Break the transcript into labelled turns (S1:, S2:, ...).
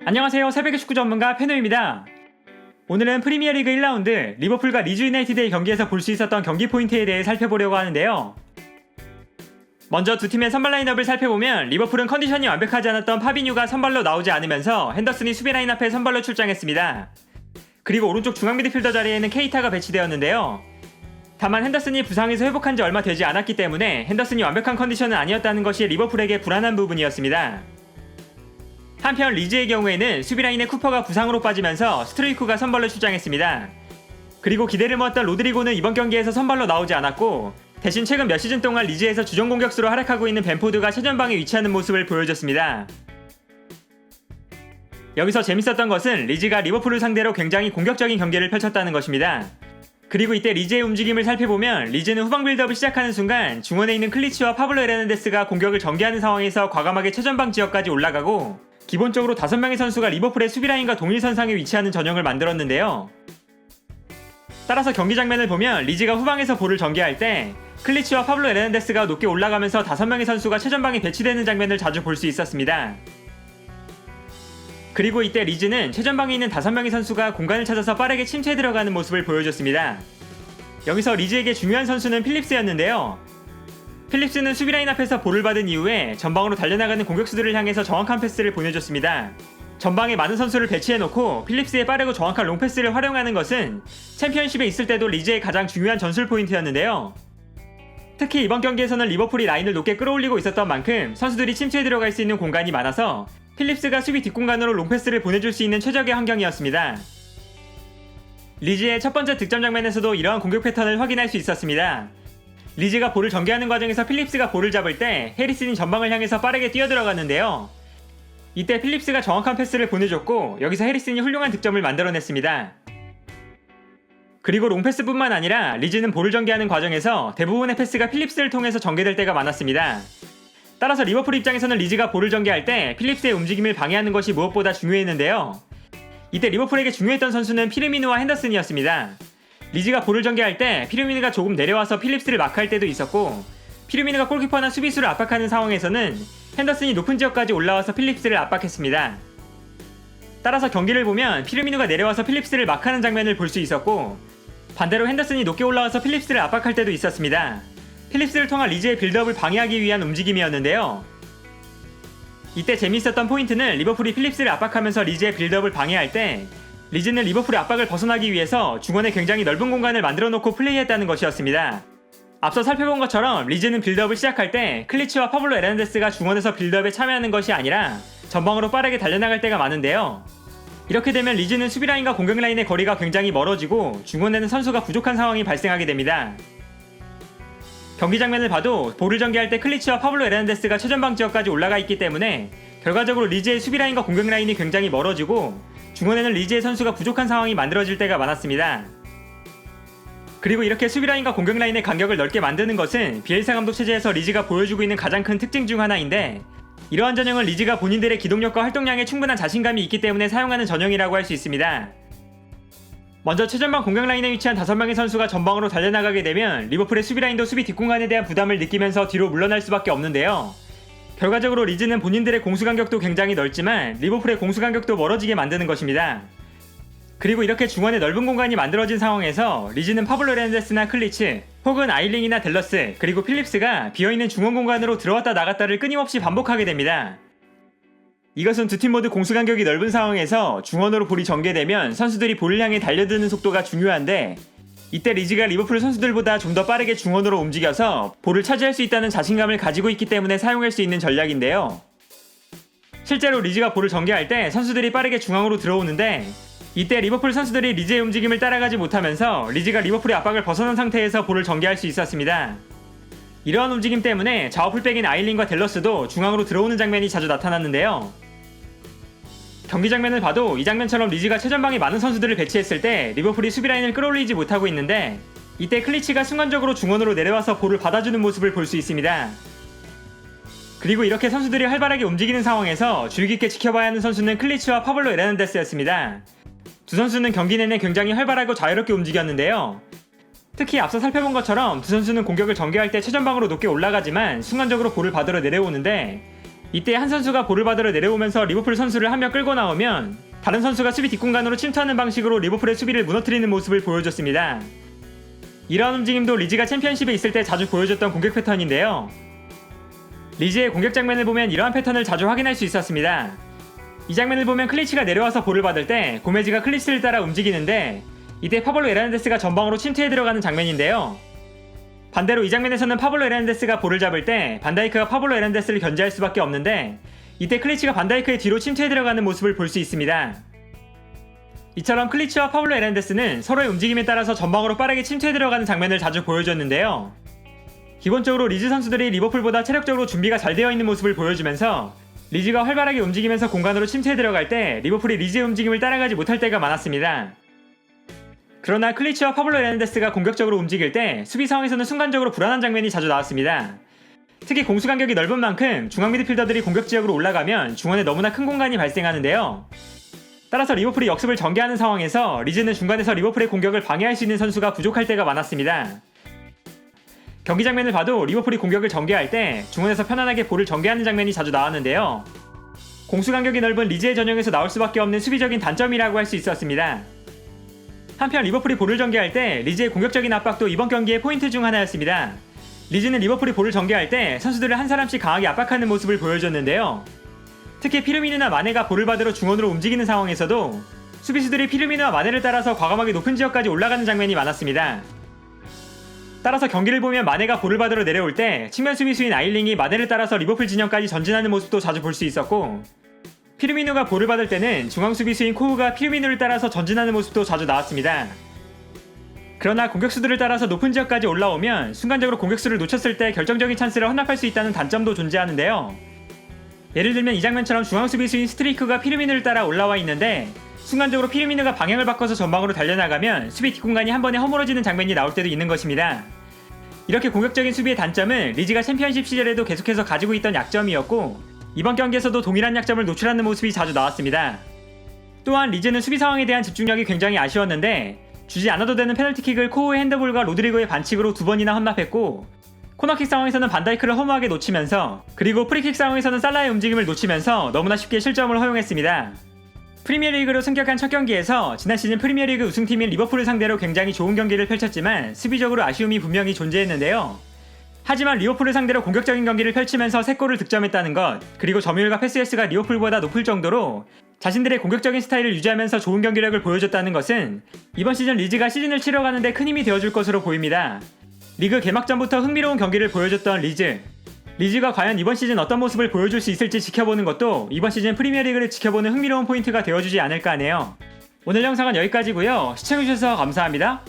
S1: 안녕하세요. 새벽의 축구 전문가 페노입니다. 오늘은 프리미어리그 1라운드 리버풀과 리즈 유나이티드의 경기에서 볼 수 있었던 경기 포인트에 대해 살펴보려고 하는데요. 먼저 두 팀의 선발 라인업을 살펴보면 리버풀은 컨디션이 완벽하지 않았던 파비뉴가 선발로 나오지 않으면서 henderson이 수비 라인 앞에 선발로 출장했습니다. 그리고 오른쪽 중앙 미드필더 자리에는 케이타가 배치되었는데요. 다만 henderson이 부상에서 회복한 지 얼마 되지 않았기 때문에 henderson이 완벽한 컨디션은 아니었다는 것이 리버풀에게 불안한 부분이었습니다. 한편 리즈의 경우에는 수비라인의 쿠퍼가 부상으로 빠지면서 스트루이쿠가 선발로 출장했습니다. 그리고 기대를 모았던 로드리고는 이번 경기에서 선발로 나오지 않았고 대신 최근 몇 시즌 동안 리즈에서 주전 공격수로 활약하고 있는 벤포드가 최전방에 위치하는 모습을 보여줬습니다. 여기서 재밌었던 것은 리즈가 리버풀을 상대로 굉장히 공격적인 경기를 펼쳤다는 것입니다. 그리고 이때 리즈의 움직임을 살펴보면 리즈는 후방 빌드업을 시작하는 순간 중원에 있는 클리치와 파블로 에르난데스가 공격을 전개하는 상황에서 과감하게 최전방 지역까지 올라가고 기본적으로 5명의 선수가 리버풀의 수비라인과 동일선상에 위치하는 전형을 만들었는데요. 따라서 경기 장면을 보면 리즈가 후방에서 볼을 전개할 때 클리치와 파블로 에르난데스가 높게 올라가면서 5명의 선수가 최전방에 배치되는 장면을 자주 볼 수 있었습니다. 그리고 이때 리즈는 최전방에 있는 5명의 선수가 공간을 찾아서 빠르게 침투해 들어가는 모습을 보여줬습니다. 여기서 리즈에게 중요한 선수는 필립스였는데요. 필립스는 수비라인 앞에서 볼을 받은 이후에 전방으로 달려나가는 공격수들을 향해서 정확한 패스를 보내줬습니다. 전방에 많은 선수를 배치해놓고 필립스의 빠르고 정확한 롱패스를 활용하는 것은 챔피언십에 있을 때도 리즈의 가장 중요한 전술 포인트였는데요. 특히 이번 경기에서는 리버풀이 라인을 높게 끌어올리고 있었던 만큼 선수들이 침투해 들어갈 수 있는 공간이 많아서 필립스가 수비 뒷공간으로 롱패스를 보내줄 수 있는 최적의 환경이었습니다. 리즈의 첫 번째 득점 장면에서도 이러한 공격 패턴을 확인할 수 있었습니다. 리즈가 볼을 전개하는 과정에서 필립스가 볼을 잡을 때 해리슨이 전방을 향해서 빠르게 뛰어들어갔는데요. 이때 필립스가 정확한 패스를 보내줬고 여기서 해리슨이 훌륭한 득점을 만들어냈습니다. 그리고 롱패스뿐만 아니라 리즈는 볼을 전개하는 과정에서 대부분의 패스가 필립스를 통해서 전개될 때가 많았습니다. 따라서 리버풀 입장에서는 리즈가 볼을 전개할 때 필립스의 움직임을 방해하는 것이 무엇보다 중요했는데요. 이때 리버풀에게 중요했던 선수는 피르미누와 henderson이었습니다. 리즈가 볼을 전개할 때 피르미누가 조금 내려와서 필립스를 마크할 때도 있었고 피르미누가 골키퍼나 수비수를 압박하는 상황에서는 henderson이 높은 지역까지 올라와서 필립스를 압박했습니다. 따라서 경기를 보면 피르미누가 내려와서 필립스를 마크하는 장면을 볼 수 있었고 반대로 henderson이 높게 올라와서 필립스를 압박할 때도 있었습니다. 필립스를 통한 리즈의 빌드업을 방해하기 위한 움직임이었는데요. 이때 재미있었던 포인트는 리버풀이 필립스를 압박하면서 리즈의 빌드업을 방해할 때 리즈는 리버풀의 압박을 벗어나기 위해서 중원에 굉장히 넓은 공간을 만들어 놓고 플레이했다는 것이었습니다. 앞서 살펴본 것처럼 리즈는 빌드업을 시작할 때 클리치와 파블로 에르난데스가 중원에서 빌드업에 참여하는 것이 아니라 전방으로 빠르게 달려나갈 때가 많은데요. 이렇게 되면 리즈는 수비라인과 공격라인의 거리가 굉장히 멀어지고 중원에는 선수가 부족한 상황이 발생하게 됩니다. 경기 장면을 봐도 볼을 전개할 때 클리치와 파블로 에르난데스가 최전방 지역까지 올라가 있기 때문에 결과적으로 리즈의 수비라인과 공격라인이 굉장히 멀어지고 중원에는 리즈의 선수가 부족한 상황이 만들어질 때가 많았습니다. 그리고 이렇게 수비라인과 공격라인의 간격을 넓게 만드는 것은 비엘사 감독 체제에서 리즈가 보여주고 있는 가장 큰 특징 중 하나인데 이러한 전형은 리즈가 본인들의 기동력과 활동량에 충분한 자신감이 있기 때문에 사용하는 전형이라고 할 수 있습니다. 먼저 최전방 공격라인에 위치한 5명의 선수가 전방으로 달려나가게 되면 리버풀의 수비라인도 수비 뒷공간에 대한 부담을 느끼면서 뒤로 물러날 수밖에 없는데요. 결과적으로 리즈는 본인들의 공수간격도 굉장히 넓지만 리버풀의 공수간격도 멀어지게 만드는 것입니다. 그리고 이렇게 중원에 넓은 공간이 만들어진 상황에서 리즈는 파블로 에르난데스나 클리치 혹은 아일링이나 델러스 그리고 필립스가 비어있는 중원 공간으로 들어왔다 나갔다를 끊임없이 반복하게 됩니다. 이것은 두 팀 모두 공수간격이 넓은 상황에서 중원으로 볼이 전개되면 선수들이 볼을 향해 달려드는 속도가 중요한데 이때 리즈가 리버풀 선수들보다 좀 더 빠르게 중원으로 움직여서 볼을 차지할 수 있다는 자신감을 가지고 있기 때문에 사용할 수 있는 전략인데요. 실제로 리즈가 볼을 전개할 때 선수들이 빠르게 중앙으로 들어오는데 이때 리버풀 선수들이 리즈의 움직임을 따라가지 못하면서 리즈가 리버풀의 압박을 벗어난 상태에서 볼을 전개할 수 있었습니다. 이러한 움직임 때문에 좌우 풀백인 아일린과 델러스도 중앙으로 들어오는 장면이 자주 나타났는데요. 경기 장면을 봐도 이 장면처럼 리즈가 최전방에 많은 선수들을 배치했을 때 리버풀이 수비라인을 끌어올리지 못하고 있는데 이때 클리치가 순간적으로 중원으로 내려와서 볼을 받아주는 모습을 볼 수 있습니다. 그리고 이렇게 선수들이 활발하게 움직이는 상황에서 주의 깊게 지켜봐야 하는 선수는 클리치와 파블로 에르난데스였습니다. 두 선수는 경기 내내 굉장히 활발하고 자유롭게 움직였는데요. 특히 앞서 살펴본 것처럼 두 선수는 공격을 전개할 때 최전방으로 높게 올라가지만 순간적으로 볼을 받으러 내려오는데 이때 한 선수가 볼을 받으러 내려오면서 리버풀 선수를 한 명 끌고 나오면 다른 선수가 수비 뒷공간으로 침투하는 방식으로 리버풀의 수비를 무너뜨리는 모습을 보여줬습니다. 이러한 움직임도 리즈가 챔피언십에 있을 때 자주 보여줬던 공격 패턴인데요. 리즈의 공격 장면을 보면 이러한 패턴을 자주 확인할 수 있었습니다. 이 장면을 보면 클리치가 내려와서 볼을 받을 때 고메즈가 클리치를 따라 움직이는데 이때 파블로 에르난데스가 전방으로 침투해 들어가는 장면인데요. 반대로 이 장면에서는 파블로 에르난데스가 볼을 잡을 때 반다이크가 파블로 에르난데스를 견제할 수밖에 없는데 이때 클리치가 반다이크의 뒤로 침투해 들어가는 모습을 볼 수 있습니다. 이처럼 클리치와 파블로 에르난데스는 서로의 움직임에 따라서 전방으로 빠르게 침투해 들어가는 장면을 자주 보여줬는데요. 기본적으로 리즈 선수들이 리버풀보다 체력적으로 준비가 잘 되어 있는 모습을 보여주면서 리즈가 활발하게 움직이면서 공간으로 침투해 들어갈 때 리버풀이 리즈의 움직임을 따라가지 못할 때가 많았습니다. 그러나 클리치와 파블로 에르난데스가 공격적으로 움직일 때 수비 상황에서는 순간적으로 불안한 장면이 자주 나왔습니다. 특히 공수 간격이 넓은 만큼 중앙 미드필더들이 공격 지역으로 올라가면 중원에 너무나 큰 공간이 발생하는데요. 따라서 리버풀이 역습을 전개하는 상황에서 리즈는 중간에서 리버풀의 공격을 방해할 수 있는 선수가 부족할 때가 많았습니다. 경기 장면을 봐도 리버풀이 공격을 전개할 때 중원에서 편안하게 볼을 전개하는 장면이 자주 나왔는데요. 공수 간격이 넓은 리즈의 전형에서 나올 수밖에 없는 수비적인 단점이라고 할 수 있었습니다. 한편 리버풀이 볼을 전개할 때 리즈의 공격적인 압박도 이번 경기의 포인트 중 하나였습니다. 리즈는 리버풀이 볼을 전개할 때 선수들을 한 사람씩 강하게 압박하는 모습을 보여줬는데요. 특히 피르미누나 마네가 볼을 받으러 중원으로 움직이는 상황에서도 수비수들이 피르미누와 마네를 따라서 과감하게 높은 지역까지 올라가는 장면이 많았습니다. 따라서 경기를 보면 마네가 볼을 받으러 내려올 때 측면 수비수인 아일링이 마네를 따라서 리버풀 진영까지 전진하는 모습도 자주 볼 수 있었고 피르미누가 볼을 받을 때는 중앙 수비수인 코우가 피르미누를 따라서 전진하는 모습도 자주 나왔습니다. 그러나 공격수들을 따라서 높은 지역까지 올라오면 순간적으로 공격수를 놓쳤을 때 결정적인 찬스를 헌납할 수 있다는 단점도 존재하는데요. 예를 들면 이 장면처럼 중앙 수비수인 스트리크가 피르미누를 따라 올라와 있는데 순간적으로 피르미누가 방향을 바꿔서 전방으로 달려나가면 수비 뒷공간이 한 번에 허물어지는 장면이 나올 때도 있는 것입니다. 이렇게 공격적인 수비의 단점은 리즈가 챔피언십 시절에도 계속해서 가지고 있던 약점이었고 이번 경기에서도 동일한 약점을 노출하는 모습이 자주 나왔습니다. 또한 리즈는 수비 상황에 대한 집중력이 굉장히 아쉬웠는데 주지 않아도 되는 페널티킥을 코우의 핸드볼과 로드리고의 반칙으로 2번이나 헌납했고 코너킥 상황에서는 반다이크를 허무하게 놓치면서 그리고 프리킥 상황에서는 살라의 움직임을 놓치면서 너무나 쉽게 실점을 허용했습니다. 프리미어리그로 승격한 첫 경기에서 지난 시즌 프리미어리그 우승팀인 리버풀을 상대로 굉장히 좋은 경기를 펼쳤지만 수비적으로 아쉬움이 분명히 존재했는데요. 하지만 리버풀을 상대로 공격적인 경기를 펼치면서 3골을 득점했다는 것 그리고 점유율과 패스횟수가 리버풀보다 높을 정도로 자신들의 공격적인 스타일을 유지하면서 좋은 경기력을 보여줬다는 것은 이번 시즌 리즈가 시즌을 치러가는데 큰 힘이 되어줄 것으로 보입니다. 리그 개막전부터 흥미로운 경기를 보여줬던 리즈가 과연 이번 시즌 어떤 모습을 보여줄 수 있을지 지켜보는 것도 이번 시즌 프리미어리그를 지켜보는 흥미로운 포인트가 되어주지 않을까 하네요. 오늘 영상은 여기까지고요. 시청해주셔서 감사합니다.